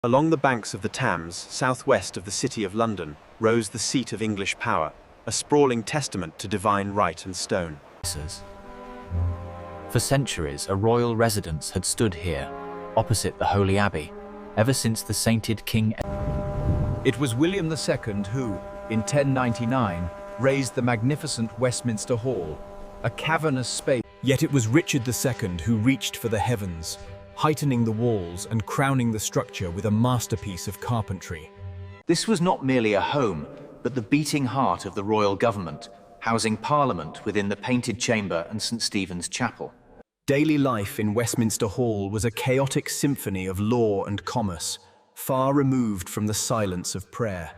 Along the banks of the Thames, southwest of the City of London, rose the seat of English power, a sprawling testament to divine right and stone. For centuries, a royal residence had stood here, opposite the Holy Abbey, ever since the sainted King. It was William II who, in 1099, raised the magnificent Westminster Hall, a cavernous space. Yet it was Richard II who reached for the heavens, heightening the walls and crowning the structure with a masterpiece of carpentry. This was not merely a home, but the beating heart of the royal government, housing Parliament within the Painted Chamber and St. Stephen's Chapel. Daily life in Westminster Hall was a chaotic symphony of law and commerce, far removed from the silence of prayer.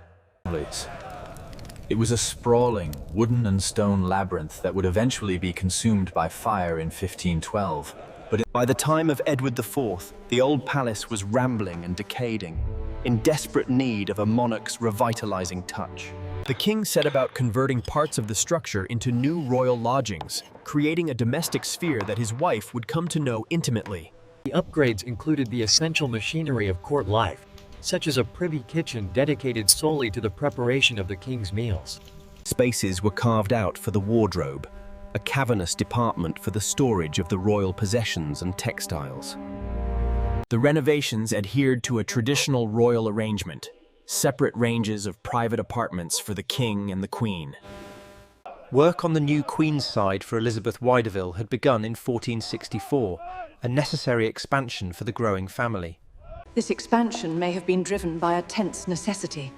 It was a sprawling, wooden and stone labyrinth that would eventually be consumed by fire in 1512. But by the time of Edward IV, the old palace was rambling and decaying, in desperate need of a monarch's revitalizing touch. The king set about converting parts of the structure into new royal lodgings, creating a domestic sphere that his wife would come to know intimately. The upgrades included the essential machinery of court life, such as a privy kitchen dedicated solely to the preparation of the king's meals. Spaces were carved out for the wardrobe, a cavernous department for the storage of the royal possessions and textiles. The renovations adhered to a traditional royal arrangement, separate ranges of private apartments for the king and the queen. Work on the new Queen's side for Elizabeth Wiedeville had begun in 1464, a necessary expansion for the growing family. This expansion may have been driven by a tense necessity.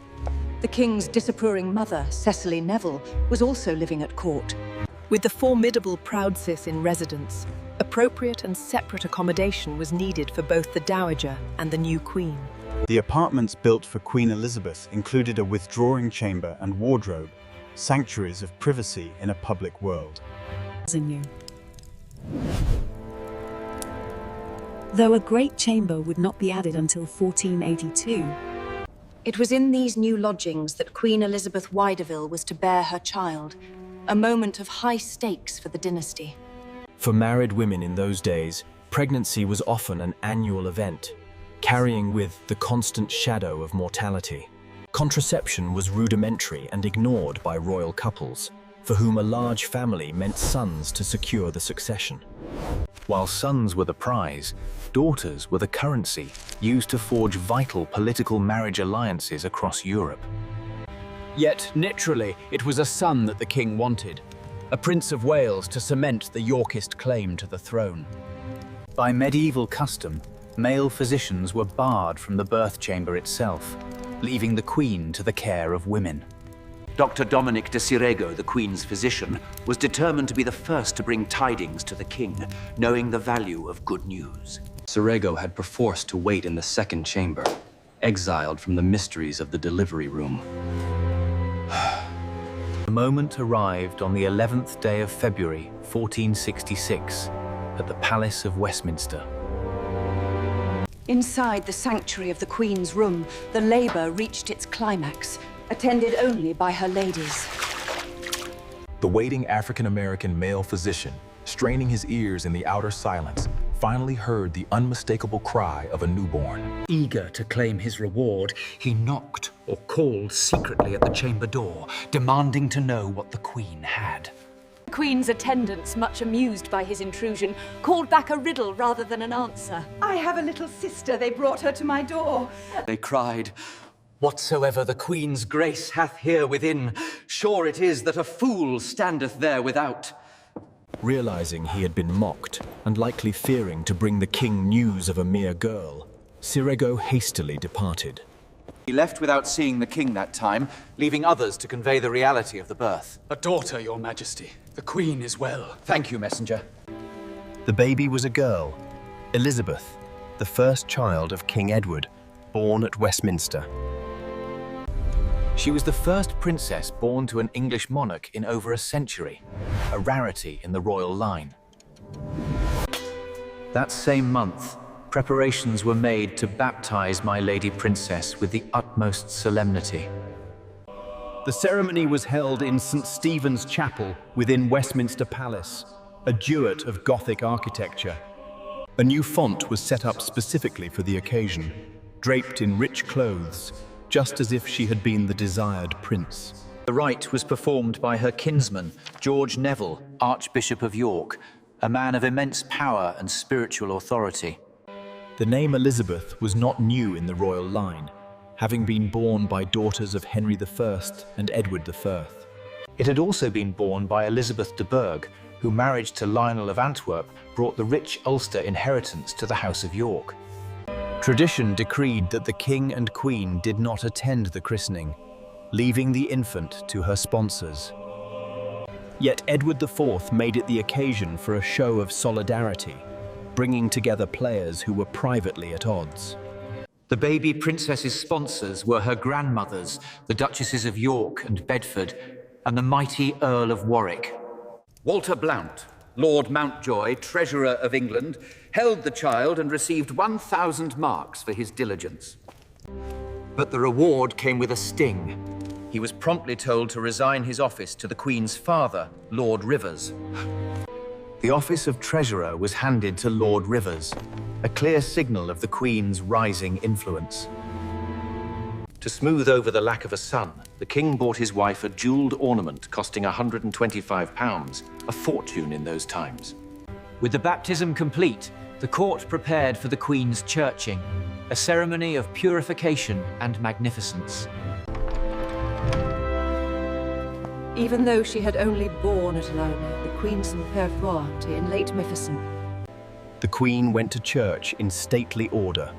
The king's disapproving mother, Cecily Neville, was also living at court. With the formidable Proudsis in residence, appropriate and separate accommodation was needed for both the Dowager and the new Queen. The apartments built for Queen Elizabeth included a withdrawing chamber and wardrobe, sanctuaries of privacy in a public world. Though a great chamber would not be added until 1482. It was in these new lodgings that Queen Elizabeth Wiedeville was to bear her child, a moment of high stakes for the dynasty. For married women in those days, pregnancy was often an annual event, carrying with the constant shadow of mortality. Contraception was rudimentary and ignored by royal couples, for whom a large family meant sons to secure the succession. While sons were the prize, daughters were the currency used to forge vital political marriage alliances across Europe. Yet, naturally, it was a son that the king wanted, a Prince of Wales to cement the Yorkist claim to the throne. By medieval custom, male physicians were barred from the birth chamber itself, leaving the Queen to the care of women. Dr. Dominic de Sirego, the Queen's physician, was determined to be the first to bring tidings to the king, knowing the value of good news. Sirego had perforce to wait in the second chamber, exiled from the mysteries of the delivery room. The moment arrived on the 11th day of February, 1466, at the Palace of Westminster. Inside the sanctuary of the Queen's room, the labour reached its climax, attended only by her ladies. The waiting African-American male physician, straining his ears in the outer silence, finally heard the unmistakable cry of a newborn. Eager to claim his reward, he knocked or called secretly at the chamber door, demanding to know what the Queen had. The Queen's attendants, much amused by his intrusion, called back a riddle rather than an answer. I have a little sister, they brought her to my door. They cried, "Whatsoever the Queen's grace hath here within, sure it is that a fool standeth there without." Realizing he had been mocked, and likely fearing to bring the king news of a mere girl, Sirego hastily departed. He left without seeing the king that time, leaving others to convey the reality of the birth. A daughter, your majesty. The Queen is well. Thank you, messenger. The baby was a girl, Elizabeth, the first child of King Edward, born at Westminster. She was the first princess born to an English monarch in over a century, a rarity in the royal line. That same month, preparations were made to baptize my lady princess with the utmost solemnity. The ceremony was held in St. Stephen's Chapel within Westminster Palace, a duet of Gothic architecture. A new font was set up specifically for the occasion, draped in rich clothes, just as if she had been the desired prince. The rite was performed by her kinsman, George Neville, Archbishop of York, a man of immense power and spiritual authority. The name Elizabeth was not new in the royal line, having been borne by daughters of Henry I and Edward I. It had also been borne by Elizabeth de Burgh, who, marriage to Lionel of Antwerp, brought the rich Ulster inheritance to the House of York. Tradition decreed that the king and queen did not attend the christening, leaving the infant to her sponsors. Yet Edward IV made it the occasion for a show of solidarity, bringing together players who were privately at odds. The baby princess's sponsors were her grandmothers, the Duchesses of York and Bedford, and the mighty Earl of Warwick. Walter Blount, Lord Mountjoy, Treasurer of England, held the child and received 1,000 marks for his diligence. But the reward came with a sting. He was promptly told to resign his office to the Queen's father, Lord Rivers. The office of Treasurer was handed to Lord Rivers, a clear signal of the Queen's rising influence. To smooth over the lack of a son, the king bought his wife a jewelled ornament costing £125, a fortune in those times. With the baptism complete, the court prepared for the Queen's churching, a ceremony of purification and magnificence. Even though she had only borne at Laune, the Queen St. Perfoy in late Mifficent. The Queen went to church in stately order,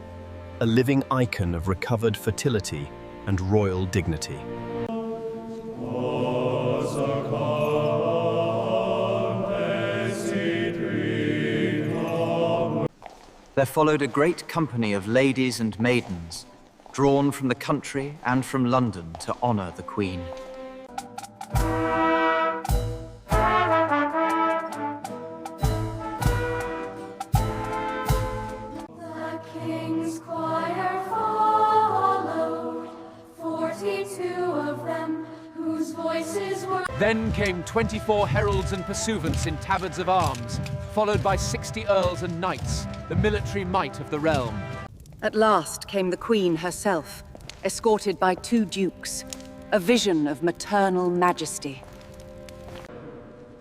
a living icon of recovered fertility and royal dignity. There followed a great company of ladies and maidens, drawn from the country and from London to honour the Queen. Then came 24 heralds and pursuivants in tabards of arms, followed by 60 earls and knights, the military might of the realm. At last came the Queen herself, escorted by 2 dukes, a vision of maternal majesty.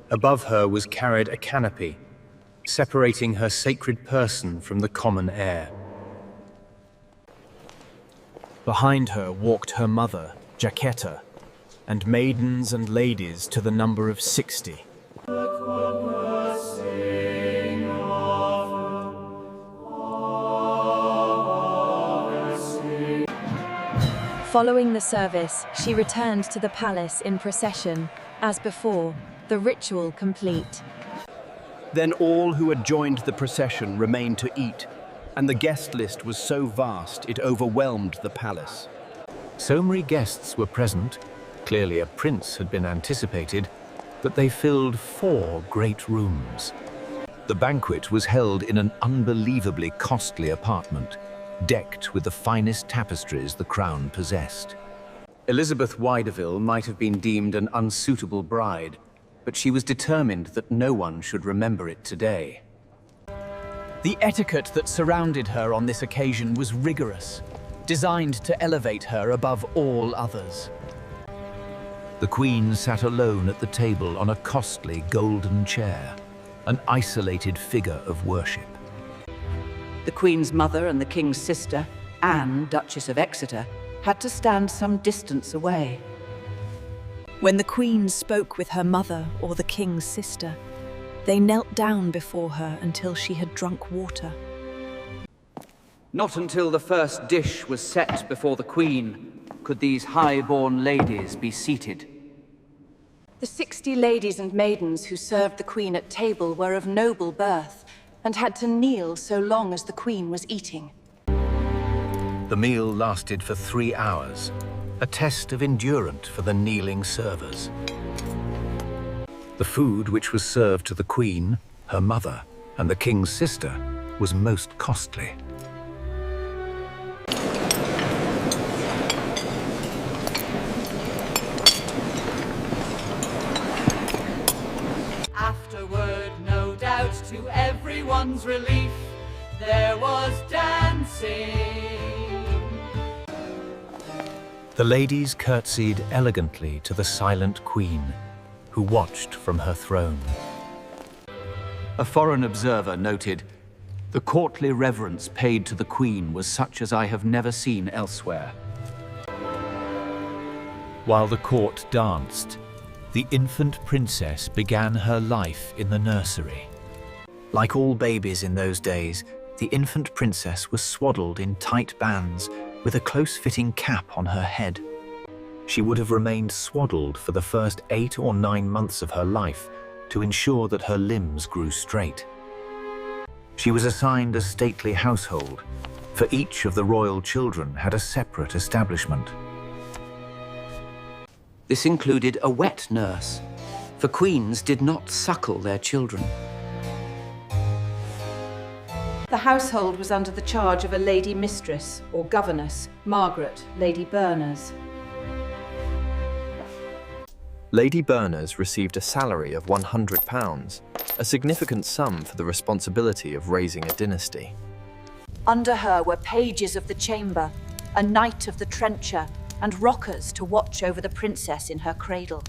Above her was carried a canopy, separating her sacred person from the common air. Behind her walked her mother, Jacquetta, and maidens and ladies to the number of 60. Following the service, she returned to the palace in procession, as before, the ritual complete. Then all who had joined the procession remained to eat, and the guest list was so vast it overwhelmed the palace. So many guests were present. Clearly a prince had been anticipated, but they filled 4 great rooms. The banquet was held in an unbelievably costly apartment, decked with the finest tapestries the crown possessed. Elizabeth Wiedeville might have been deemed an unsuitable bride, but she was determined that no one should remember it today. The etiquette that surrounded her on this occasion was rigorous, designed to elevate her above all others. The Queen sat alone at the table on a costly golden chair, an isolated figure of worship. The Queen's mother and the King's sister, Anne, Duchess of Exeter, had to stand some distance away. When the Queen spoke with her mother or the King's sister, they knelt down before her until she had drunk water. Not until the first dish was set before the Queen could these high-born ladies be seated. The 60 ladies and maidens who served the Queen at table were of noble birth and had to kneel so long as the Queen was eating. The meal lasted for 3 hours, a test of endurance for the kneeling servers. The food which was served to the Queen, her mother, and the King's sister was most costly. Afterward, no doubt, to everyone's relief, there was dancing. The ladies curtsied elegantly to the silent queen, who watched from her throne. A foreign observer noted, "The courtly reverence paid to the Queen was such as I have never seen elsewhere." While the court danced, the infant princess began her life in the nursery. Like all babies in those days, the infant princess was swaddled in tight bands with a close-fitting cap on her head. She would have remained swaddled for the first 8 or 9 months of her life to ensure that her limbs grew straight. She was assigned a stately household, for each of the royal children had a separate establishment. This included a wet nurse, for queens did not suckle their children. The household was under the charge of a lady mistress, or governess, Margaret, Lady Berners. Lady Berners received a salary of £100, a significant sum for the responsibility of raising a dynasty. Under her were pages of the chamber, a knight of the trencher, and rockers to watch over the princess in her cradle.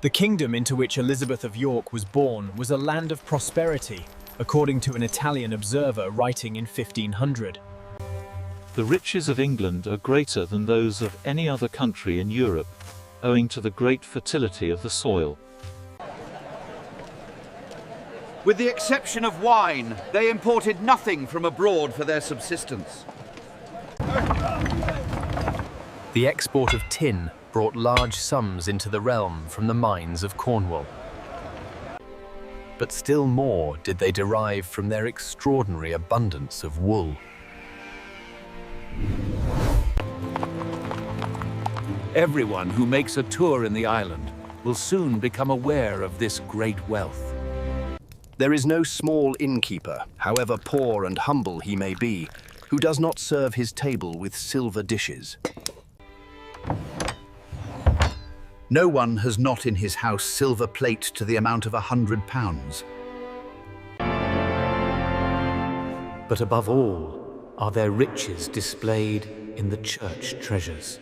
The kingdom into which Elizabeth of York was born was a land of prosperity, according to an Italian observer writing in 1500. The riches of England are greater than those of any other country in Europe, owing to the great fertility of the soil. With the exception of wine, they imported nothing from abroad for their subsistence. The export of tin brought large sums into the realm from the mines of Cornwall. But still more did they derive from their extraordinary abundance of wool. Everyone who makes a tour in the island will soon become aware of this great wealth. There is no small innkeeper, however poor and humble he may be, who does not serve his table with silver dishes. No one has not in his house silver plate to the amount of £100. But above all, are their riches displayed in the church treasures.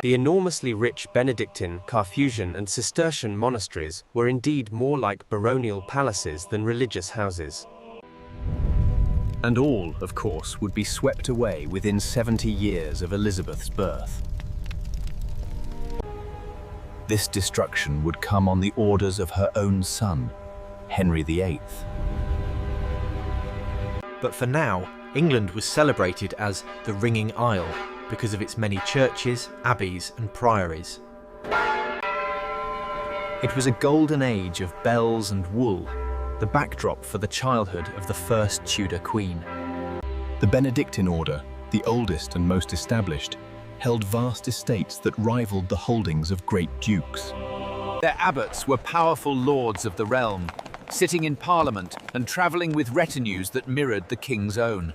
The enormously rich Benedictine, Carthusian and Cistercian monasteries were indeed more like baronial palaces than religious houses. And all, of course, would be swept away within 70 years of Elizabeth's birth. This destruction would come on the orders of her own son, Henry VIII. But for now, England was celebrated as the Ringing Isle because of its many churches, abbeys and priories. It was a golden age of bells and wool, the backdrop for the childhood of the first Tudor queen. The Benedictine order, the oldest and most established, held vast estates that rivaled the holdings of great dukes. Their abbots were powerful lords of the realm, sitting in parliament and travelling with retinues that mirrored the king's own.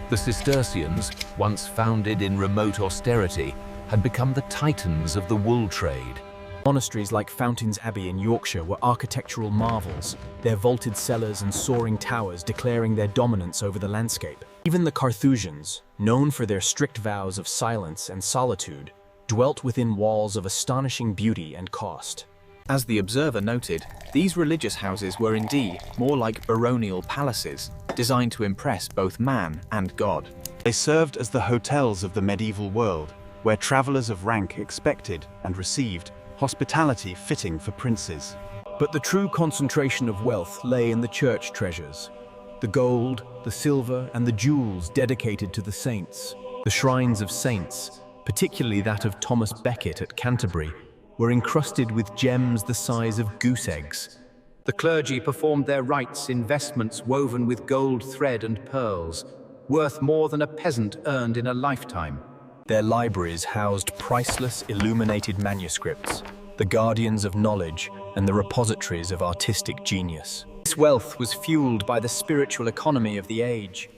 The Cistercians, once founded in remote austerity, had become the titans of the wool trade. Monasteries like Fountains Abbey in Yorkshire were architectural marvels, their vaulted cellars and soaring towers declaring their dominance over the landscape. Even the Carthusians, known for their strict vows of silence and solitude, dwelt within walls of astonishing beauty and cost. As the observer noted, these religious houses were indeed more like baronial palaces, designed to impress both man and God. They served as the hotels of the medieval world, where travelers of rank expected and received hospitality fitting for princes. But the true concentration of wealth lay in the church treasures. The gold, the silver, and the jewels dedicated to the saints. The shrines of saints, particularly that of Thomas Becket at Canterbury, were encrusted with gems the size of goose eggs. The clergy performed their rites in vestments woven with gold thread and pearls, worth more than a peasant earned in a lifetime. Their libraries housed priceless illuminated manuscripts, the guardians of knowledge and the repositories of artistic genius. This wealth was fueled by the spiritual economy of the age.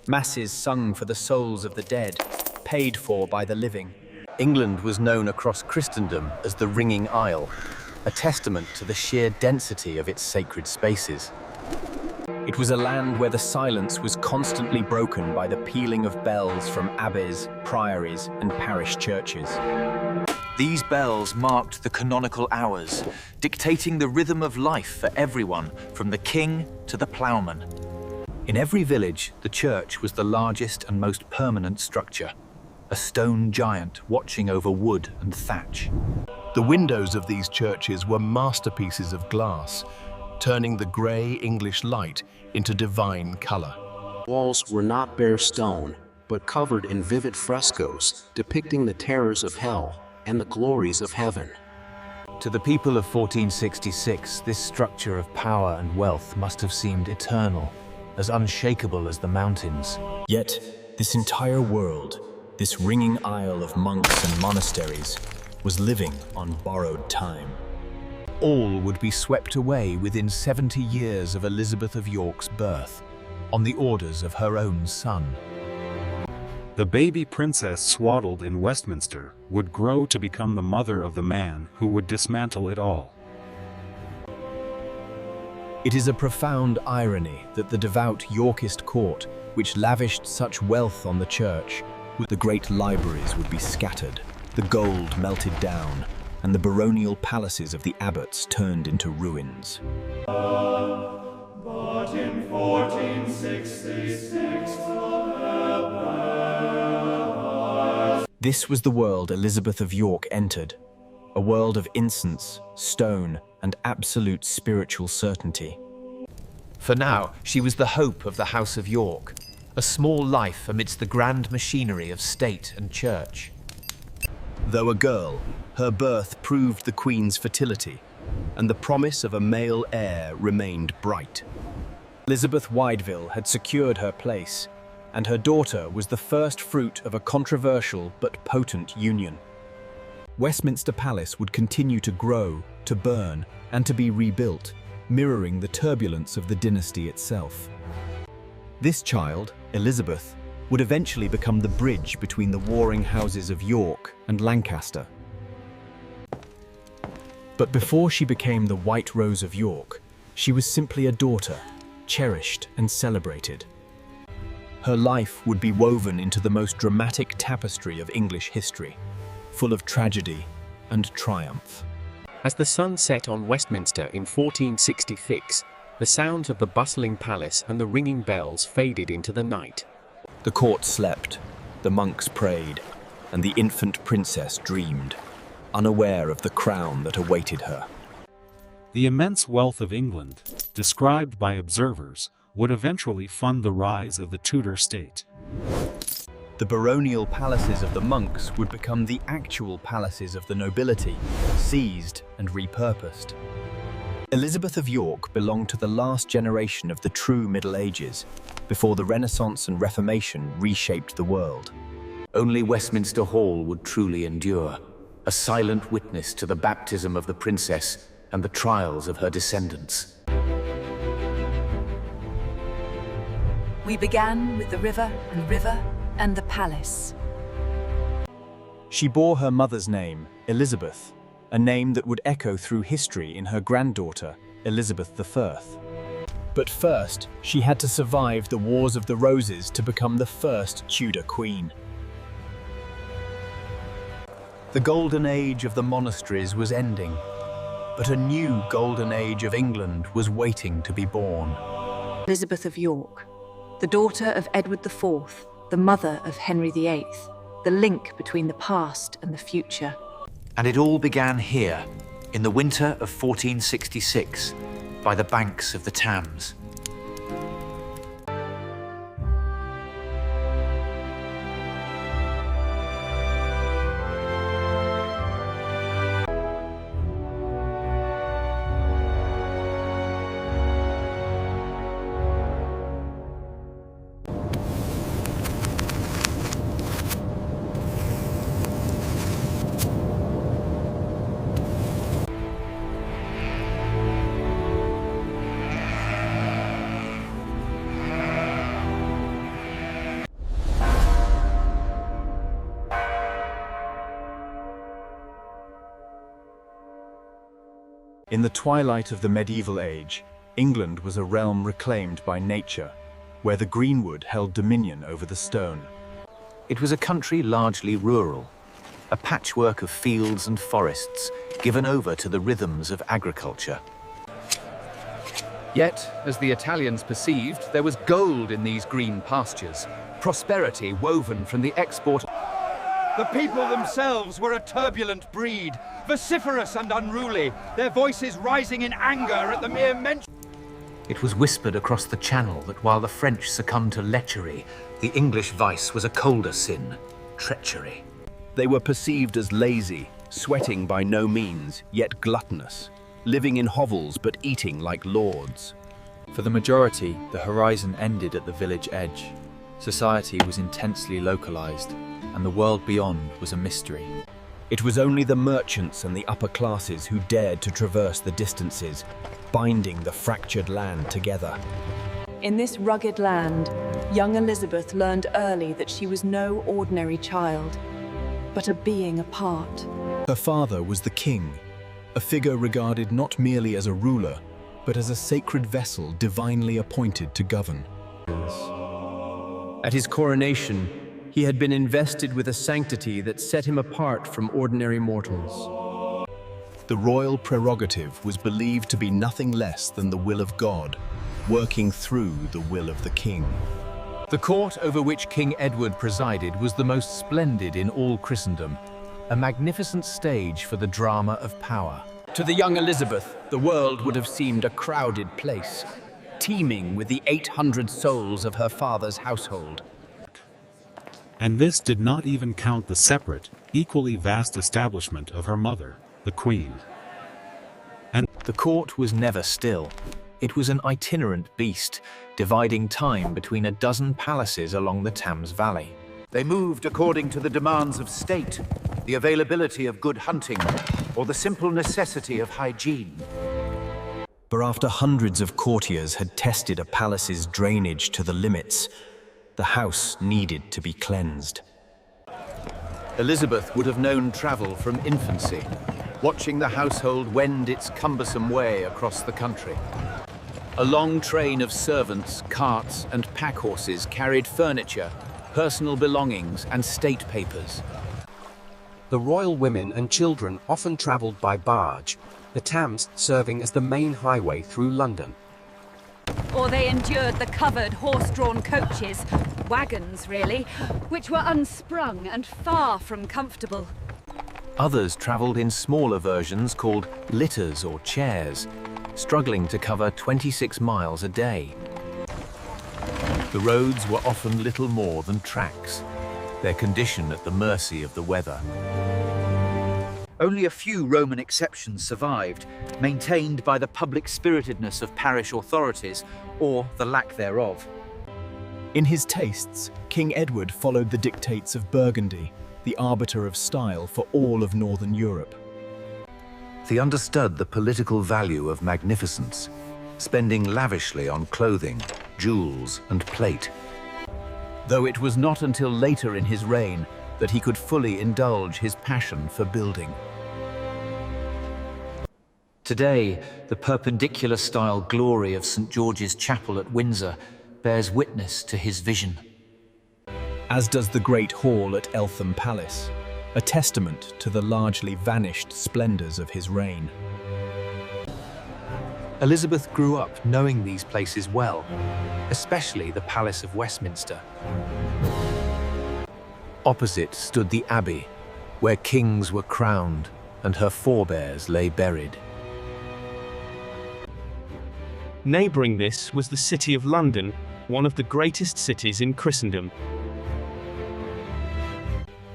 Masses sung for the souls of the dead, paid for by the living. England was known across Christendom as the Ringing Isle, a testament to the sheer density of its sacred spaces. It It was a land where the silence was constantly broken by the pealing of bells from abbeys, priories, and parish churches. These bells marked the canonical hours, dictating the rhythm of life for everyone, from the king to the ploughman. In every village, the church was the largest and most permanent structure, a stone giant watching over wood and thatch. The windows of these churches were masterpieces of glass, turning the grey English light into divine colour. Walls were not bare stone, but covered in vivid frescoes depicting the terrors of hell and the glories of heaven. To the people of 1466, this structure of power and wealth must have seemed eternal, as unshakable as the mountains. Yet, this entire world, this ringing isle of monks and monasteries, was living on borrowed time. All would be swept away within 70 years of Elizabeth of York's birth, on the orders of her own son. The baby princess swaddled in Westminster would grow to become the mother of the man who would dismantle it all. It is a profound irony that the devout Yorkist court, which lavished such wealth on the church, the great libraries would be scattered, the gold melted down, and the baronial palaces of the abbots turned into ruins. But in 1466, This was the world Elizabeth of York entered, a world of incense, stone, and absolute spiritual certainty. For now, she was the hope of the House of York, a small life amidst the grand machinery of state and church. Though a girl, her birth proved the Queen's fertility, and the promise of a male heir remained bright. Elizabeth Wydeville had secured her place, and her daughter was the first fruit of a controversial but potent union. Westminster Palace would continue to grow, to burn, and to be rebuilt, mirroring the turbulence of the dynasty itself. This child, Elizabeth, would eventually become the bridge between the warring houses of York and Lancaster. But before she became the White Rose of York, she was simply a daughter, cherished and celebrated. Her life would be woven into the most dramatic tapestry of English history, full of tragedy and triumph. As the sun set on Westminster in 1466, the sounds of the bustling palace and the ringing bells faded into the night. The court slept, the monks prayed, and the infant princess dreamed, unaware of the crown that awaited her. The immense wealth of England, described by observers, would eventually fund the rise of the Tudor state. The baronial palaces of the monks would become the actual palaces of the nobility, seized and repurposed. Elizabeth of York belonged to the last generation of the true Middle Ages, before the Renaissance and Reformation reshaped the world. Only Westminster Hall would truly endure, a silent witness to the baptism of the princess and the trials of her descendants. We began with the river and the palace. She bore her mother's name, Elizabeth, a name that would echo through history in her granddaughter, Elizabeth I. But first, she had to survive the Wars of the Roses to become the first Tudor queen. The golden age of the monasteries was ending, but a new golden age of England was waiting to be born. Elizabeth of York, the daughter of Edward IV, the mother of Henry VIII, the link between the past and the future. And it all began here, in the winter of 1466, by the banks of the Thames. In the twilight of the medieval age, England was a realm reclaimed by nature, where the greenwood held dominion over the stone. It was a country largely rural, a patchwork of fields and forests given over to the rhythms of agriculture. Yet, as the Italians perceived, there was gold in these green pastures, prosperity woven from the export. The people themselves were a turbulent breed, vociferous and unruly, their voices rising in anger at the mere mention. It was whispered across the Channel that while the French succumbed to lechery, the English vice was a colder sin, treachery. They were perceived as lazy, sweating by no means, yet gluttonous, living in hovels but eating like lords. For the majority, the horizon ended at the village edge. Society was intensely localized, and the world beyond was a mystery. It was only the merchants and the upper classes who dared to traverse the distances, binding the fractured land together. In this rugged land, young Elizabeth learned early that she was no ordinary child, but a being apart. Her father was the king, a figure regarded not merely as a ruler, but as a sacred vessel divinely appointed to govern. At his coronation, he had been invested with a sanctity that set him apart from ordinary mortals. The royal prerogative was believed to be nothing less than the will of God, working through the will of the king. The court over which King Edward presided was the most splendid in all Christendom, a magnificent stage for the drama of power. To the young Elizabeth, the world would have seemed a crowded place, teeming with the 800 souls of her father's household. And this did not even count the separate, equally vast establishment of her mother, the Queen. And the court was never still. It was an itinerant beast, dividing time between a dozen palaces along the Thames Valley. They moved according to the demands of state, the availability of good hunting, or the simple necessity of hygiene. For after hundreds of courtiers had tested a palace's drainage to the limits, the house needed to be cleansed. Elizabeth would have known travel from infancy, watching the household wend its cumbersome way across the country. A long train of servants, carts, and pack horses carried furniture, personal belongings, and state papers. The royal women and children often travelled by barge, the Thames serving as the main highway through London. Or they endured the covered horse-drawn coaches, wagons really, which were unsprung and far from comfortable. Others travelled in smaller versions called litters or chairs, struggling to cover 26 miles a day. The roads were often little more than tracks, their condition at the mercy of the weather. Only a few Roman exceptions survived, maintained by the public spiritedness of parish authorities, or the lack thereof. In his tastes, King Edward followed the dictates of Burgundy, the arbiter of style for all of Northern Europe. He understood the political value of magnificence, spending lavishly on clothing, jewels, and plate. Though it was not until later in his reign that he could fully indulge his passion for building. Today, the perpendicular-style glory of St. George's Chapel at Windsor bears witness to his vision. As does the Great Hall at Eltham Palace, a testament to the largely vanished splendors of his reign. Elizabeth grew up knowing these places well, especially the Palace of Westminster. Opposite stood the Abbey, where kings were crowned and her forebears lay buried. Neighbouring this was the City of London, one of the greatest cities in Christendom.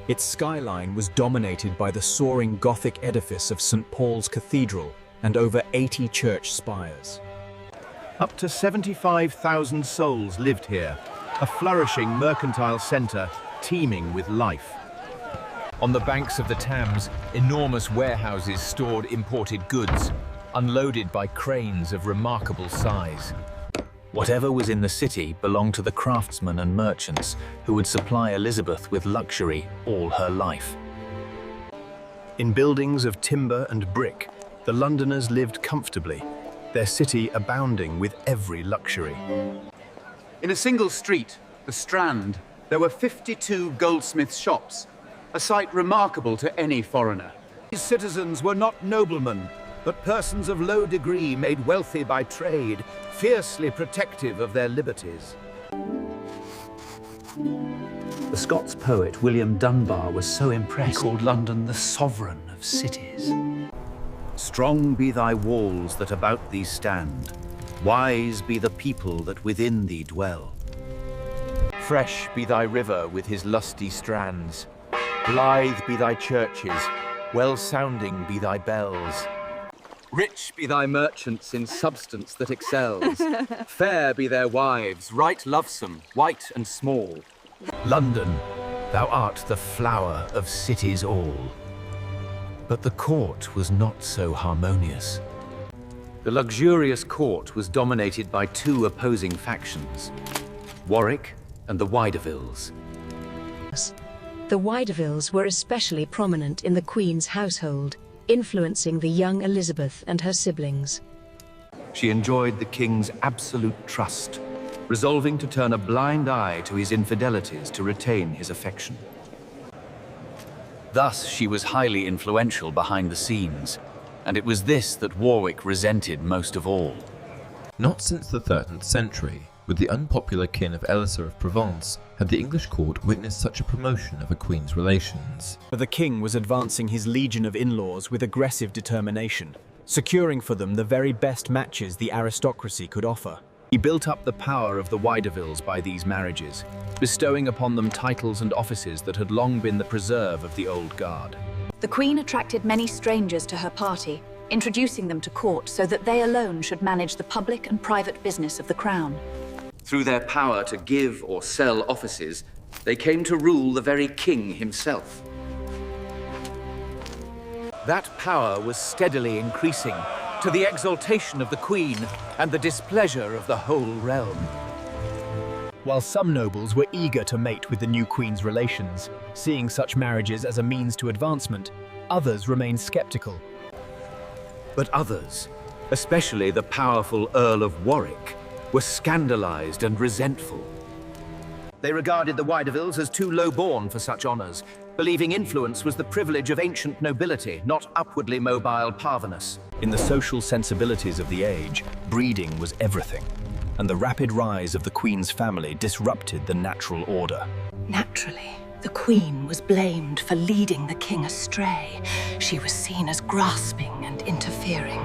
Its skyline was dominated by the soaring Gothic edifice of St. Paul's Cathedral and over 80 church spires. Up to 75,000 souls lived here, a flourishing mercantile centre teeming with life. On the banks of the Thames, enormous warehouses stored imported goods, unloaded by cranes of remarkable size. Whatever was in the city belonged to the craftsmen and merchants who would supply Elizabeth with luxury all her life. In buildings of timber and brick, the Londoners lived comfortably, their city abounding with every luxury. In a single street, the Strand, there were 52 goldsmiths' shops, a sight remarkable to any foreigner. These citizens were not noblemen, but persons of low degree made wealthy by trade, fiercely protective of their liberties. The Scots poet William Dunbar was so impressed. He called London the sovereign of cities. Strong be thy walls that about thee stand, wise be the people that within thee dwell. Fresh be thy river with his lusty strands, blithe be thy churches, well-sounding be thy bells. Rich be thy merchants in substance that excels. Fair be their wives, right lovesome, white and small. London, thou art the flower of cities all. But the court was not so harmonious. The luxurious court was dominated by two opposing factions, Warwick and the Widevilles. The Widevilles were especially prominent in the Queen's household, influencing the young Elizabeth and her siblings. She enjoyed the king's absolute trust, resolving to turn a blind eye to his infidelities to retain his affection. Thus, she was highly influential behind the scenes, and it was this that Warwick resented most of all. Not since the 13th century, with the unpopular kin of Elisa of Provence, had the English court witnessed such a promotion of a queen's relations. The king was advancing his legion of in-laws with aggressive determination, securing for them the very best matches the aristocracy could offer. He built up the power of the Widevilles by these marriages, bestowing upon them titles and offices that had long been the preserve of the old guard. The Queen attracted many strangers to her party, introducing them to court so that they alone should manage the public and private business of the crown. Through their power to give or sell offices, they came to rule the very king himself. That power was steadily increasing, to the exaltation of the Queen and the displeasure of the whole realm. While some nobles were eager to mate with the new Queen's relations, seeing such marriages as a means to advancement, others remained skeptical. But others, especially the powerful Earl of Warwick, were scandalized and resentful. They regarded the Widevilles as too low-born for such honors, believing influence was the privilege of ancient nobility, not upwardly mobile parvenus. In the social sensibilities of the age, breeding was everything, and the rapid rise of the Queen's family disrupted the natural order. Naturally, the Queen was blamed for leading the king astray. She was seen as grasping and interfering.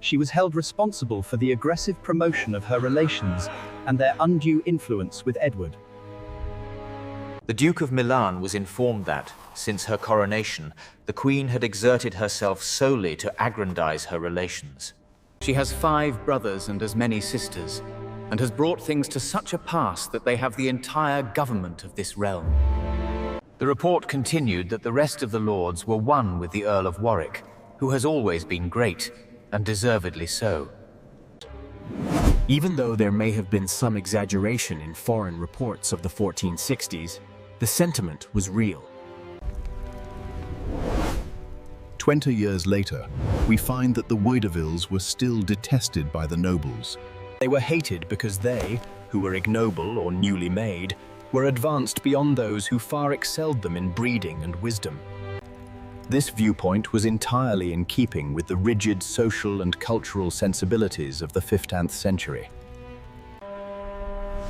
She was held responsible for the aggressive promotion of her relations and their undue influence with Edward. The Duke of Milan was informed that, since her coronation, the Queen had exerted herself solely to aggrandize her relations. She has 5 brothers and as many sisters, and has brought things to such a pass that they have the entire government of this realm. The report continued that the rest of the lords were one with the Earl of Warwick, who has always been great, and deservedly so. Even though there may have been some exaggeration in foreign reports of the 1460s, the sentiment was real. 20 years later, we find that the Widevilles were still detested by the nobles. They were hated because they, who were ignoble or newly made, were advanced beyond those who far excelled them in breeding and wisdom. This viewpoint was entirely in keeping with the rigid social and cultural sensibilities of the 15th century.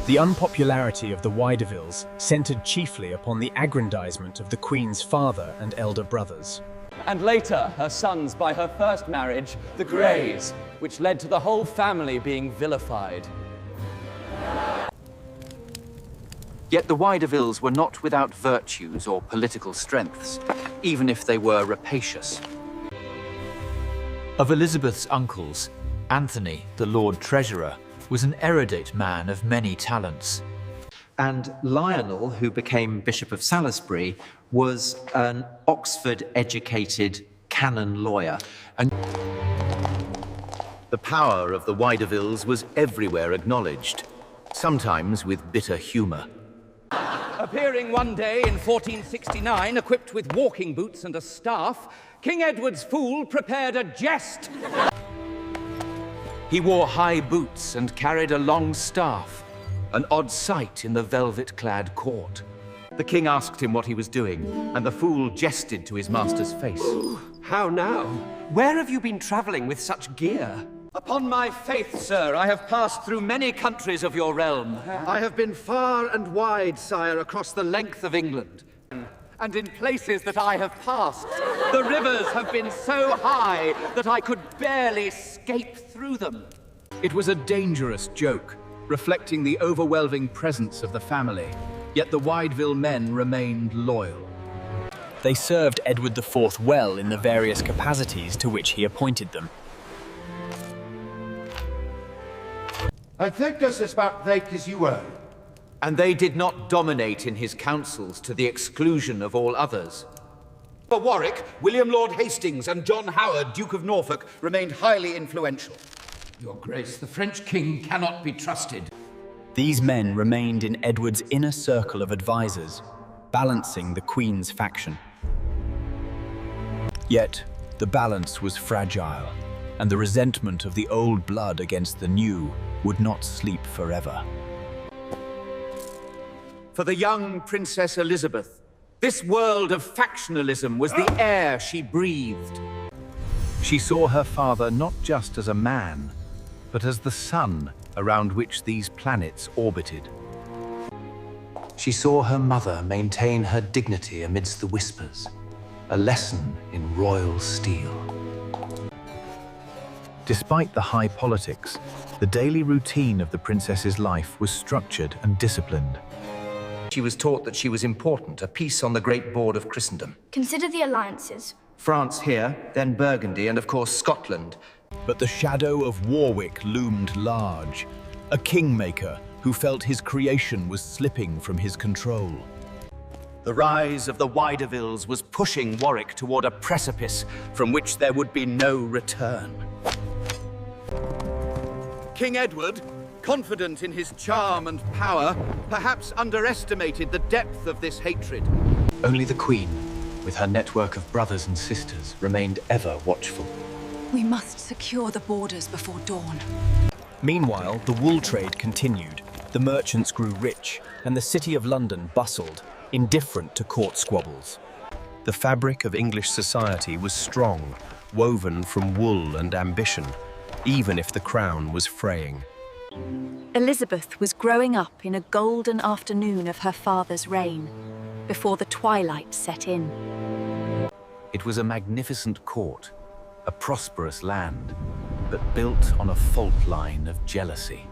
The unpopularity of the Widevilles centered chiefly upon the aggrandizement of the Queen's father and elder brothers. And later, her sons by her first marriage, the Greys, which led to the whole family being vilified. Yet the Widevilles were not without virtues or political strengths, even if they were rapacious. Of Elizabeth's uncles, Anthony, the Lord Treasurer, was an erudite man of many talents. And Lionel, who became Bishop of Salisbury, was an Oxford-educated canon lawyer. And the power of the Widevilles was everywhere acknowledged, sometimes with bitter humor. Appearing one day in 1469, equipped with walking boots and a staff, King Edward's fool prepared a jest. He wore high boots and carried a long staff, an odd sight in the velvet-clad court. The king asked him what he was doing, and the fool jested to his master's face. How now? Where have you been traveling with such gear? Upon my faith, sir, I have passed through many countries of your realm. I have been far and wide, sire, across the length of England. And in places that I have passed, the rivers have been so high that I could barely scape through them. It was a dangerous joke, reflecting the overwhelming presence of the family, yet the Wideville men remained loyal. They served Edward IV well in the various capacities to which he appointed them. I think this is about late as you were. And they did not dominate in his councils to the exclusion of all others. For Warwick, William Lord Hastings and John Howard, Duke of Norfolk, remained highly influential. Your Grace, the French king cannot be trusted. These men remained in Edward's inner circle of advisors, balancing the Queen's faction. Yet, the balance was fragile, and the resentment of the old blood against the new would not sleep forever. For the young Princess Elizabeth, this world of factionalism was the air she breathed. She saw her father not just as a man, but as the sun around which these planets orbited. She saw her mother maintain her dignity amidst the whispers, a lesson in royal steel. Despite the high politics, the daily routine of the princess's life was structured and disciplined. She was taught that she was important, a piece on the great board of Christendom. Consider the alliances. France here, then Burgundy, and of course Scotland. But the shadow of Warwick loomed large, a kingmaker who felt his creation was slipping from his control. The rise of the Widevilles was pushing Warwick toward a precipice from which there would be no return. King Edward, confident in his charm and power, perhaps underestimated the depth of this hatred. Only the Queen, with her network of brothers and sisters, remained ever watchful. We must secure the borders before dawn. Meanwhile, the wool trade continued, the merchants grew rich, and the city of London bustled, indifferent to court squabbles. The fabric of English society was strong, woven from wool and ambition, even if the crown was fraying. Elizabeth was growing up in a golden afternoon of her father's reign, before the twilight set in. It was a magnificent court, a prosperous land, but built on a fault line of jealousy.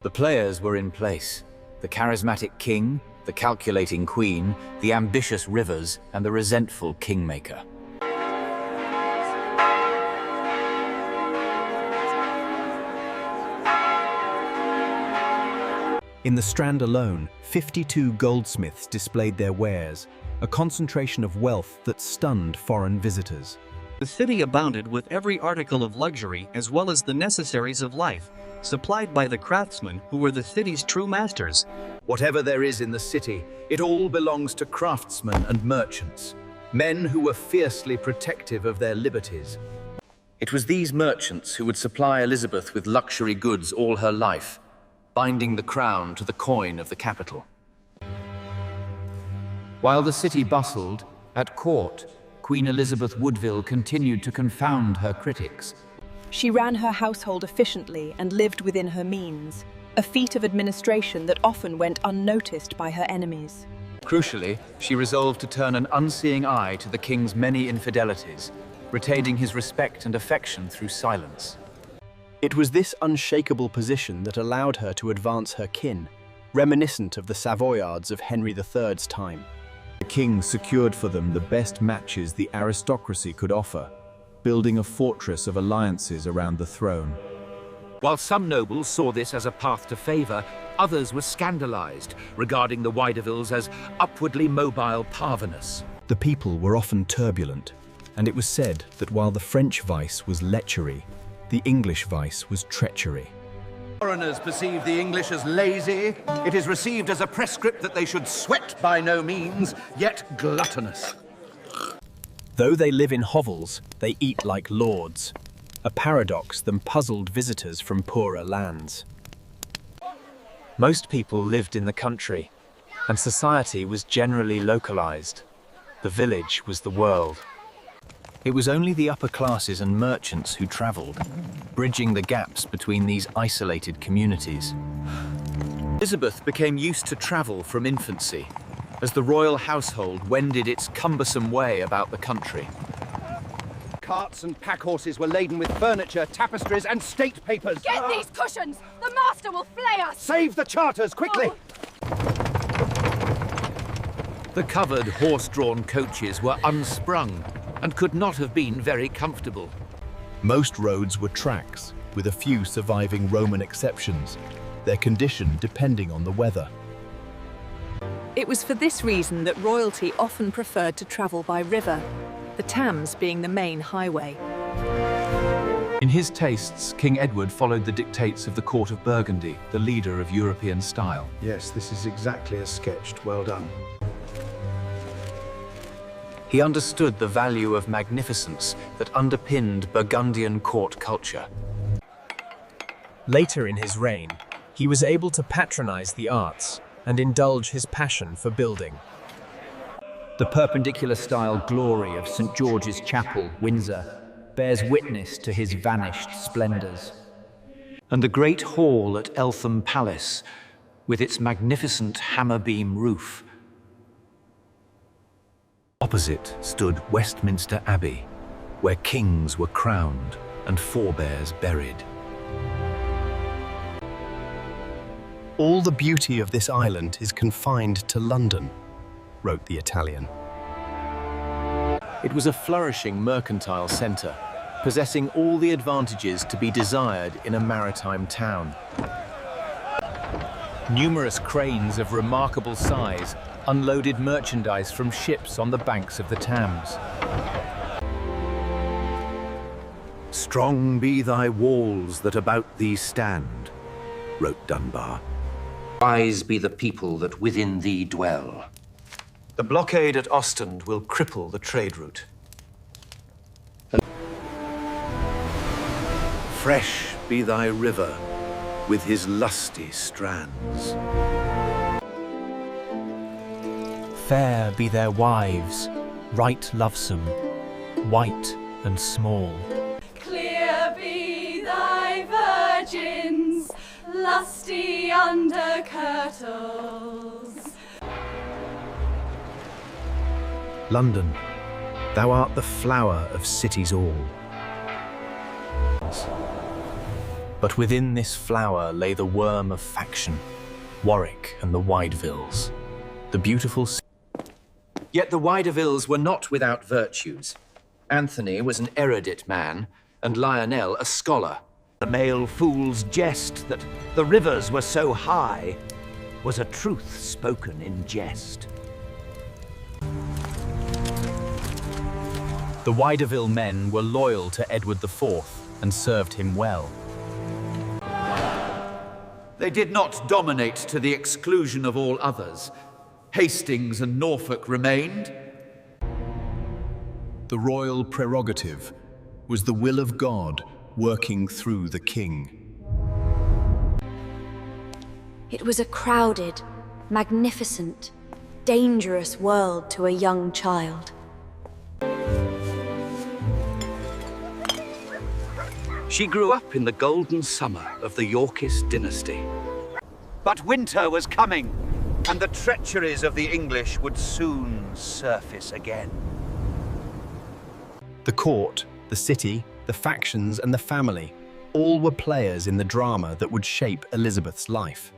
The players were in place: the charismatic king, the calculating queen, the ambitious Rivers, and the resentful kingmaker. In the Strand alone, 52 goldsmiths displayed their wares, a concentration of wealth that stunned foreign visitors. The city abounded with every article of luxury as well as the necessaries of life, supplied by the craftsmen who were the city's true masters. Whatever there is in the city, it all belongs to craftsmen and merchants, men who were fiercely protective of their liberties. It was these merchants who would supply Elizabeth with luxury goods all her life, binding the crown to the coin of the capital. While the city bustled, at court, Queen Elizabeth Woodville continued to confound her critics. She ran her household efficiently and lived within her means, a feat of administration that often went unnoticed by her enemies. Crucially, she resolved to turn an unseeing eye to the king's many infidelities, retaining his respect and affection through silence. It was this unshakable position that allowed her to advance her kin, reminiscent of the Savoyards of Henry III's time. The king secured for them the best matches the aristocracy could offer, building a fortress of alliances around the throne. While some nobles saw this as a path to favor, others were scandalized, regarding the Widevilles as upwardly mobile parvenus. The people were often turbulent, and it was said that while the French vice was lechery, the English vice was treachery. Foreigners perceive the English as lazy. It is received as a prescript that they should sweat by no means, yet gluttonous. Though they live in hovels, they eat like lords. a paradox that puzzled visitors from poorer lands. Most people lived in the country, and society was generally localized. The village was the world. It was only the upper classes and merchants who traveled, bridging the gaps between these isolated communities. Elizabeth became used to travel from infancy, as the royal household wended its cumbersome way about the country. Carts and pack horses were laden with furniture, tapestries, and state papers. Get these cushions! The master will flay us! Save the charters, quickly! The covered horse-drawn coaches were unsprung and could not have been very comfortable. Most roads were tracks, with a few surviving Roman exceptions, their condition depending on the weather. It was for this reason that royalty often preferred to travel by river, the Thames being the main highway. In his tastes, King Edward followed the dictates of the court of Burgundy, the leader of European style. Yes, this is exactly as sketched. Well done. He understood the value of magnificence that underpinned Burgundian court culture. Later in his reign, he was able to patronize the arts and indulge his passion for building. The perpendicular style glory of St. George's Chapel, Windsor, bears witness to his vanished splendors. And the great hall at Eltham Palace, with its magnificent hammer-beam roof. Opposite stood Westminster Abbey, where kings were crowned and forebears buried. All the beauty of this island is confined to London, wrote the Italian. It was a flourishing mercantile centre, possessing all the advantages to be desired in a maritime town. Numerous cranes of remarkable size unloaded merchandise from ships on the banks of the Thames. Strong be thy walls that about thee stand, wrote Dunbar. Wise be the people that within thee dwell. The blockade at Ostend will cripple the trade route. Fresh be thy river with his lusty strands. Fair be their wives, right lovesome, white and small. Clear be thy virgins, lusty under kirtles. London, thou art the flower of cities all. But within this flower lay the worm of faction, Warwick and the Widevilles, the beautiful. Yet the Widevilles were not without virtues. Anthony was an erudite man, and Lionel a scholar. The male fool's jest that the rivers were so high was a truth spoken in jest. The Wideville men were loyal to Edward IV and served him well. They did not dominate to the exclusion of all others. Hastings and Norfolk remained. The royal prerogative was the will of God working through the king. It was a crowded, magnificent, dangerous world to a young child. She grew up in the golden summer of the Yorkist dynasty. But winter was coming, and the treacheries of the English would soon surface again. The court, the city, the factions and the family, all were players in the drama that would shape Elizabeth's life.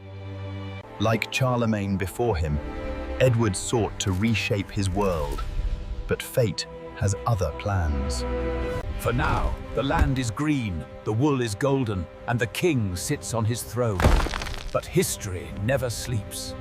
Like Charlemagne before him, Edward sought to reshape his world, but fate has other plans. For now, the land is green, the wool is golden, and the king sits on his throne. But history never sleeps.